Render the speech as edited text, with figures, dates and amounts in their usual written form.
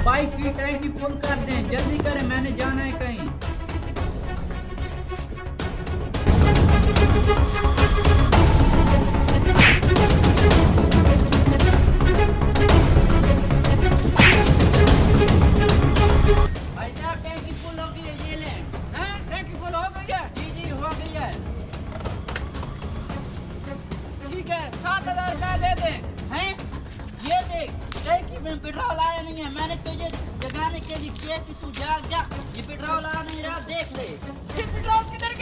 Bike की टैंकी full कर दें, जल्दी करें, मैंने जाना है कहीं। भाई साहब टैंकी फुल हो गई है, ये लें। हैं? टैंकी फुल हो गई है? जी जी हो गई है। ठीक है, 7,000 का दे दें। हैं? ये देख, टैंकी में पेट्रोल आया नहीं है, मैंने तुझे जगाने के लिए किया कि तू जा जा, ये पेट्रोल आ नहीं रहा, देख ले। ये पेट्रोल किधर